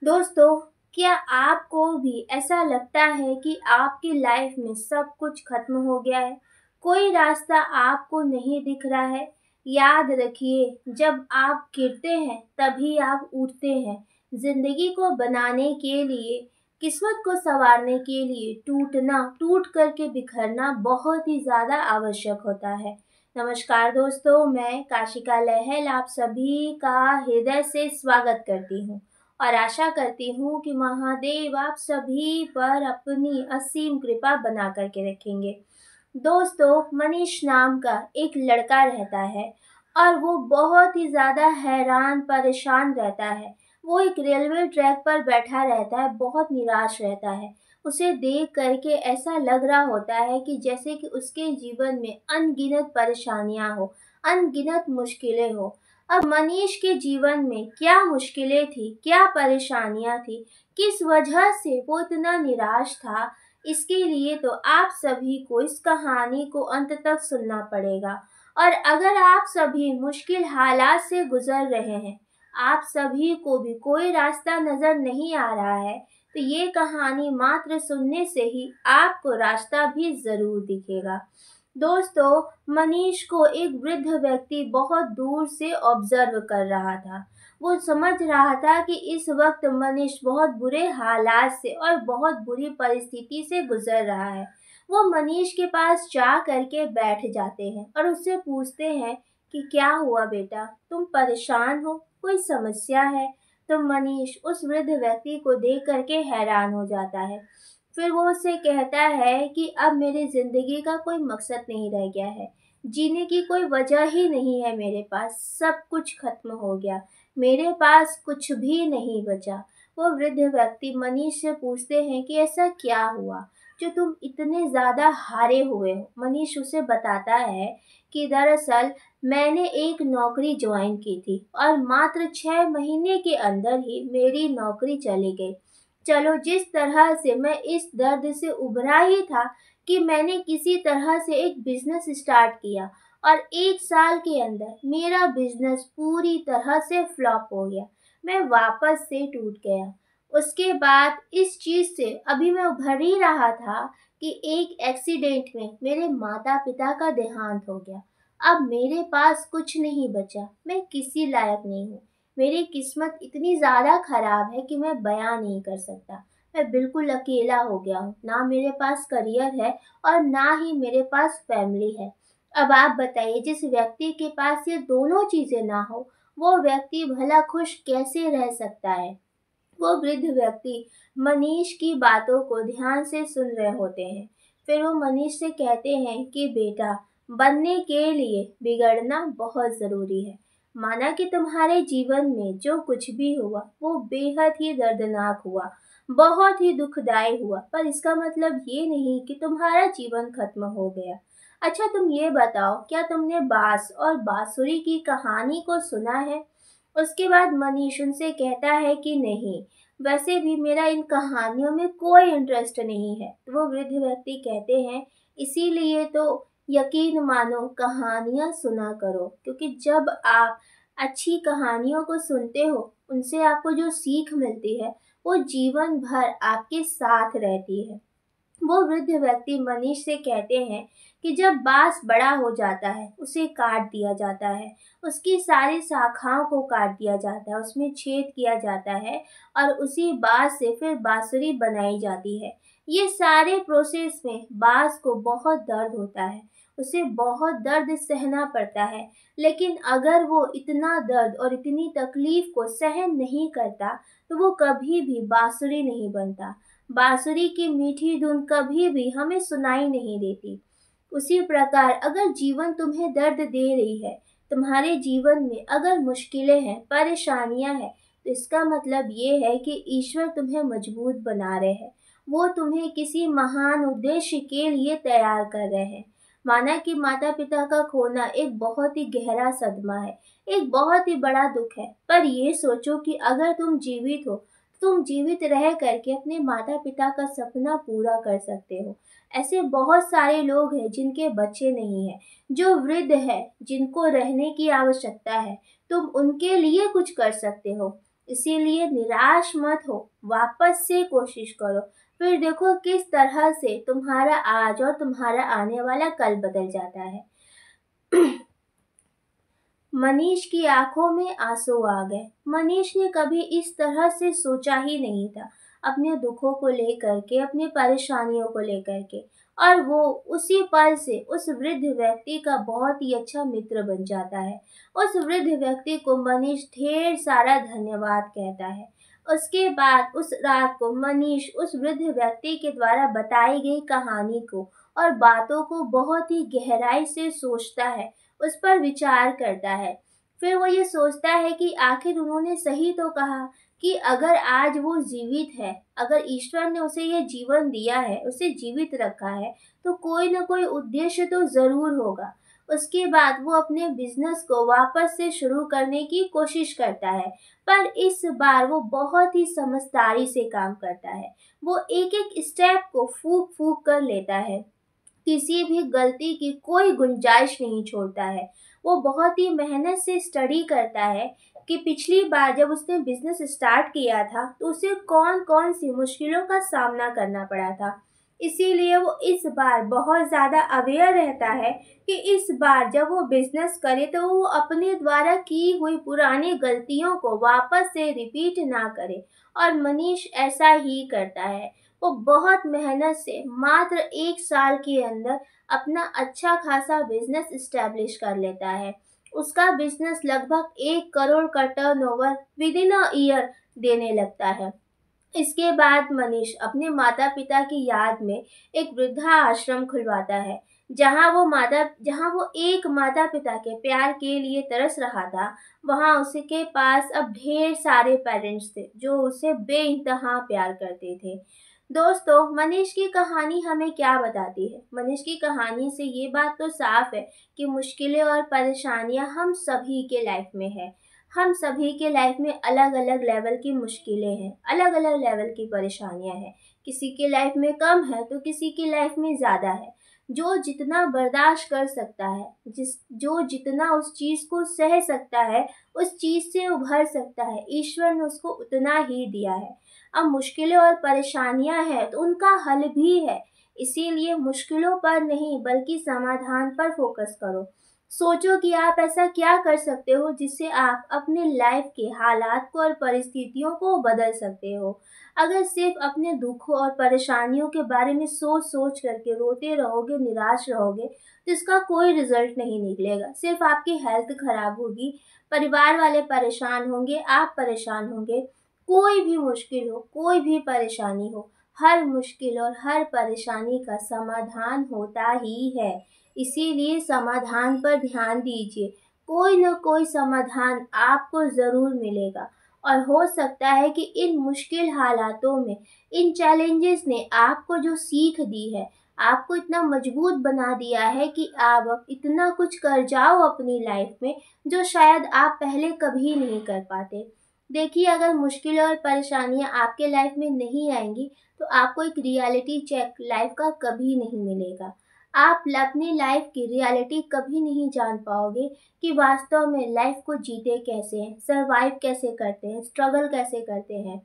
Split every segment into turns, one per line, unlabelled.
दोस्तों, क्या आपको भी ऐसा लगता है कि आपकी लाइफ में सब कुछ खत्म हो गया है? कोई रास्ता आपको नहीं दिख रहा है? याद रखिए, जब आप गिरते हैं तभी आप उठते हैं। ज़िंदगी को बनाने के लिए, किस्मत को सँवारने के लिए टूटना, टूट कर के बिखरना बहुत ही ज़्यादा आवश्यक होता है। नमस्कार दोस्तों, मैं काशिका लहल आप सभी का हृदय से स्वागत करती हूँ। और आशा करती हूँ कि महादेव आप सभी पर अपनी असीम कृपा बना करके रखेंगे। दोस्तों, मनीष नाम का एक लड़का रहता है और वो बहुत ही ज़्यादा हैरान परेशान रहता है। वो एक रेलवे ट्रैक पर बैठा रहता है, बहुत निराश रहता है। उसे देख करके ऐसा लग रहा होता है कि जैसे कि उसके जीवन में अनगिनत परेशानियां हो, अनगिनत मुश्किलें हो। अब मनीष के जीवन में क्या मुश्किलें थी, क्या परेशानियां थी, किस वजह से वो इतना निराश था, इसके लिए तो आप सभी को इस कहानी को अंत तक सुनना पड़ेगा। और अगर आप सभी मुश्किल हालात से गुजर रहे हैं, आप सभी को भी कोई रास्ता नजर नहीं आ रहा है, तो ये कहानी मात्र सुनने से ही आपको रास्ता भी जरूर दिखेगा। दोस्तों, मनीष को एक वृद्ध व्यक्ति बहुत दूर से ऑब्जर्व कर रहा था। वो समझ रहा था कि इस वक्त मनीष बहुत बुरे हालात से और बहुत बुरी परिस्थिति से गुजर रहा है। वो मनीष के पास जा करके बैठ जाते हैं और उससे पूछते हैं कि क्या हुआ बेटा, तुम परेशान हो, कोई समस्या है? तो मनीष उस वृद्ध व्यक्ति को देख करके हैरान हो जाता है। फिर वो उससे कहता है कि अब मेरी ज़िंदगी का कोई मकसद नहीं रह गया है, जीने की कोई वजह ही नहीं है मेरे पास, सब कुछ खत्म हो गया, मेरे पास कुछ भी नहीं बचा। वो वृद्ध व्यक्ति मनीष से पूछते हैं कि ऐसा क्या हुआ जो तुम इतने ज़्यादा हारे हुए हो। मनीष उसे बताता है कि दरअसल मैंने एक नौकरी ज्वाइन की थी और मात्र 6 महीने के अंदर ही मेरी नौकरी चली गई। चलो, जिस तरह से मैं इस दर्द से उभरा ही था कि मैंने किसी तरह से एक बिजनेस स्टार्ट किया और 1 साल के अंदर मेरा बिजनेस पूरी तरह से फ्लॉप हो गया। मैं वापस से टूट गया। उसके बाद इस चीज़ से अभी मैं उभर ही रहा था कि एक एक्सीडेंट में मेरे माता पिता का देहांत हो गया। अब मेरे पास कुछ नहीं बचा, मैं किसी लायक नहीं हूँ। मेरी किस्मत इतनी ज़्यादा खराब है कि मैं बयां नहीं कर सकता। मैं बिल्कुल अकेला हो गया हूँ, ना मेरे पास करियर है और ना ही मेरे पास फैमिली है। अब आप बताइए, जिस व्यक्ति के पास ये दोनों चीज़ें ना हो, वो व्यक्ति भला खुश कैसे रह सकता है? वो वृद्ध व्यक्ति मनीष की बातों को ध्यान से सुन रहे होते हैं। फिर वो मनीष से कहते हैं कि बेटा, बनने के लिए बिगड़ना बहुत ज़रूरी है। माना कि तुम्हारे जीवन में जो कुछ भी हुआ वो बेहद ही दर्दनाक हुआ, बहुत ही दुखदायी हुआ, पर इसका मतलब ये नहीं कि तुम्हारा जीवन खत्म हो गया। अच्छा, तुम ये बताओ, क्या तुमने बांस और बांसुरी की कहानी को सुना है? उसके बाद मनीष उनसे कहता है कि नहीं, वैसे भी मेरा इन कहानियों में कोई इंटरेस्ट नहीं है। तो वो वृद्ध व्यक्ति कहते हैं, इसीलिए तो यकीन मानो, कहानियाँ सुना करो, क्योंकि जब आप अच्छी कहानियों को सुनते हो, उनसे आपको जो सीख मिलती है वो जीवन भर आपके साथ रहती है। वो वृद्ध व्यक्ति मनीष से कहते हैं कि जब बांस बड़ा हो जाता है उसे काट दिया जाता है, उसकी सारी शाखाओं को काट दिया जाता है, उसमें छेद किया जाता है और उसी बांस से फिर बांसुरी बनाई जाती है। ये सारे प्रोसेस में बांस को बहुत दर्द होता है, उसे बहुत दर्द सहना पड़ता है। लेकिन अगर वो इतना दर्द और इतनी तकलीफ को सहन नहीं करता तो वो कभी भी बांसुरी नहीं बनता। बांसुरी की मीठी धुन कभी भी हमें सुनाई नहीं देती। उसी प्रकार अगर जीवन तुम्हें दर्द दे रही है, तुम्हारे जीवन में अगर मुश्किलें हैं, परेशानियां हैं, तो इसका मतलब ये है कि ईश्वर तुम्हें मजबूत बना रहे हैं। वो तुम्हें किसी महान उद्देश्य के लिए तैयार कर रहे हैं। माना कि माता पिता का खोना एक बहुत ही गहरा सदमा है, एक बहुत ही बड़ा दुख है, पर ये सोचो कि अगर तुम जीवित हो, तुम जीवित रह करके अपने माता पिता का सपना पूरा कर सकते हो। ऐसे बहुत सारे लोग हैं जिनके बच्चे नहीं हैं, जो वृद्ध है, जिनको रहने की आवश्यकता है, तुम उनके लिए कुछ कर सकते हो। इसीलिए निराश मत हो, वापस से कोशिश करो, फिर देखो किस तरह से तुम्हारा आज और तुम्हारा आने वाला कल बदल जाता है। मनीष की आंखों में आंसू आ गए। मनीष ने कभी इस तरह से सोचा ही नहीं था, अपने दुखों को लेकर के, अपनी परेशानियों को लेकर के। और वो उसी पल से उस वृद्ध व्यक्ति का बहुत ही अच्छा मित्र बन जाता है। उस वृद्ध व्यक्ति को मनीष ढेर सारा धन्यवाद कहता है। उसके बाद उस रात को मनीष उस वृद्ध व्यक्ति के द्वारा बताई गई कहानी को और बातों को बहुत ही गहराई से सोचता है, उस पर विचार करता है। फिर वो ये सोचता है कि आखिर उन्होंने सही तो कहा कि अगर आज वो जीवित है, अगर ईश्वर ने उसे ये जीवन दिया है, उसे जीवित रखा है, तो कोई न कोई उद्देश्य तो ज़रूर होगा। उसके बाद वो अपने बिजनेस को वापस से शुरू करने की कोशिश करता है, पर इस बार वो बहुत ही समझदारी से काम करता है। वो एक एक स्टेप को फूंक फूंक कर लेता है, किसी भी गलती की कोई गुंजाइश नहीं छोड़ता है। वो बहुत ही मेहनत से स्टडी करता है कि पिछली बार जब उसने बिजनेस स्टार्ट किया था तो उसे कौन कौन सी मुश्किलों का सामना करना पड़ा था। इसीलिए वो इस बार बहुत ज़्यादा अवेयर रहता है कि इस बार जब वो बिजनेस करे तो वो अपने द्वारा की हुई पुरानी गलतियों को वापस से रिपीट ना करे। और मनीष ऐसा ही करता है। वो बहुत मेहनत से मात्र 1 साल के अंदर अपना अच्छा खासा बिजनेस इस्टेब्लिश कर लेता है। उसका बिजनेस लगभग 1 करोड़ का turnover with in a year देने लगता है। इसके बाद मनीष अपने माता पिता की याद में एक वृद्धा आश्रम खुलवाता है, जहाँ वो एक माता पिता के प्यार के लिए तरस रहा था। वहाँ उसके पास अब ढेर सारे पेरेंट्स थे जो उसे बेइंतहा प्यार करते थे। दोस्तों, मनीष की कहानी हमें क्या बताती है? मनीष की कहानी से ये बात तो साफ है कि मुश्किलें और परेशानियां हम सभी के लाइफ में है। हम सभी के लाइफ में अलग अलग लेवल की मुश्किलें हैं, अलग अलग लेवल की परेशानियां हैं। किसी के लाइफ में कम है तो किसी की लाइफ में ज़्यादा है। जो जितना बर्दाश्त कर सकता है, जो जितना उस चीज़ को सह सकता है, उस चीज़ से उभर सकता है, ईश्वर ने उसको उतना ही दिया है। अब मुश्किलें और परेशानियां हैं तो उनका हल भी है। इसीलिए मुश्किलों पर नहीं बल्कि समाधान पर फोकस करो। सोचो कि आप ऐसा क्या कर सकते हो जिससे आप अपने लाइफ के हालात को और परिस्थितियों को बदल सकते हो। अगर सिर्फ अपने दुखों और परेशानियों के बारे में सोच सोच करके रोते रहोगे, निराश रहोगे, तो इसका कोई रिजल्ट नहीं निकलेगा। सिर्फ आपकी हेल्थ खराब होगी, परिवार वाले परेशान होंगे, आप परेशान होंगे। कोई भी मुश्किल हो, कोई भी परेशानी हो, हर मुश्किल और हर परेशानी का समाधान होता ही है। इसीलिए समाधान पर ध्यान दीजिए। कोई न कोई समाधान आपको ज़रूर मिलेगा। और हो सकता है कि इन मुश्किल हालातों में, इन चैलेंजेस ने आपको जो सीख दी है, आपको इतना मजबूत बना दिया है कि आप अब इतना कुछ कर जाओ अपनी लाइफ में जो शायद आप पहले कभी नहीं कर पाते। देखिए, अगर मुश्किल और परेशानियां आपके लाइफ में नहीं आएंगी तो आपको एक रियलिटी चेक लाइफ का कभी नहीं मिलेगा। आप अपनी लाइफ की रियलिटी कभी नहीं जान पाओगे कि वास्तव में लाइफ को जीते कैसे हैं, सरवाइव कैसे करते हैं, स्ट्रगल कैसे करते हैं।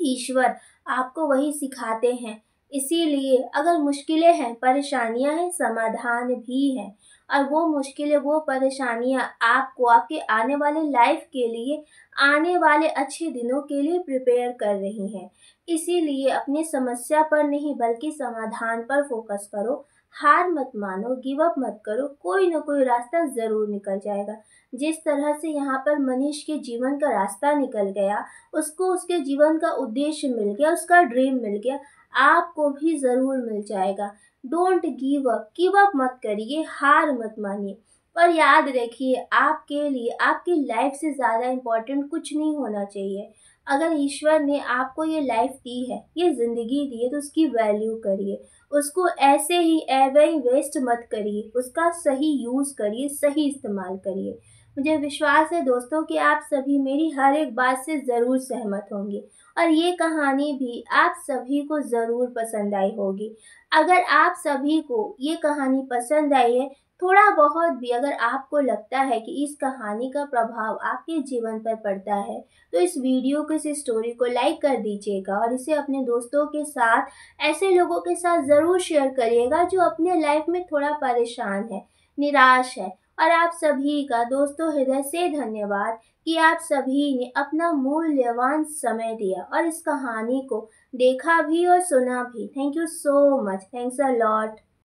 ईश्वर आपको वही सिखाते हैं। इसीलिए अगर मुश्किलें हैं, परेशानियां हैं, समाधान भी हैं। और वो मुश्किलें, वो परेशानियां आपको आपके आने वाले लाइफ के लिए, आने वाले अच्छे दिनों के लिए प्रिपेयर कर रही हैं। इसीलिए अपनी समस्या पर नहीं बल्कि समाधान पर फोकस करो। हार मत मानो, गिव अप मत करो, कोई ना कोई रास्ता ज़रूर निकल जाएगा। जिस तरह से यहाँ पर मनीष के जीवन का रास्ता निकल गया, उसको उसके जीवन का उद्देश्य मिल गया, उसका ड्रीम मिल गया, आपको भी ज़रूर मिल जाएगा। डोंट गिव अप मत करिए, हार मत मानिए। और याद रखिए, आपके लिए आपकी लाइफ से ज़्यादा इम्पोर्टेंट कुछ नहीं होना चाहिए। अगर ईश्वर ने आपको ये लाइफ दी है, ये ज़िंदगी दी है, तो उसकी वैल्यू करिए। उसको ऐसे ही एवे ही वेस्ट मत करिए, उसका सही यूज़ करिए, सही इस्तेमाल करिए। मुझे विश्वास है दोस्तों कि आप सभी मेरी हर एक बात से ज़रूर सहमत होंगे और ये कहानी भी आप सभी को ज़रूर पसंद आई होगी। अगर आप सभी को ये कहानी पसंद आई है थोड़ा बहुत भी अगर आपको लगता है कि इस कहानी का प्रभाव आपके जीवन पर पड़ता है, तो इस वीडियो को, इस स्टोरी को लाइक कर दीजिएगा और इसे अपने दोस्तों के साथ, ऐसे लोगों के साथ ज़रूर शेयर करिएगा जो अपने लाइफ में थोड़ा परेशान है, निराश है। और आप सभी का दोस्तों हृदय से धन्यवाद कि आप सभी ने अपना मूल्यवान समय दिया और इस कहानी को देखा भी और सुना भी। Thank you so much. Thanks a lot.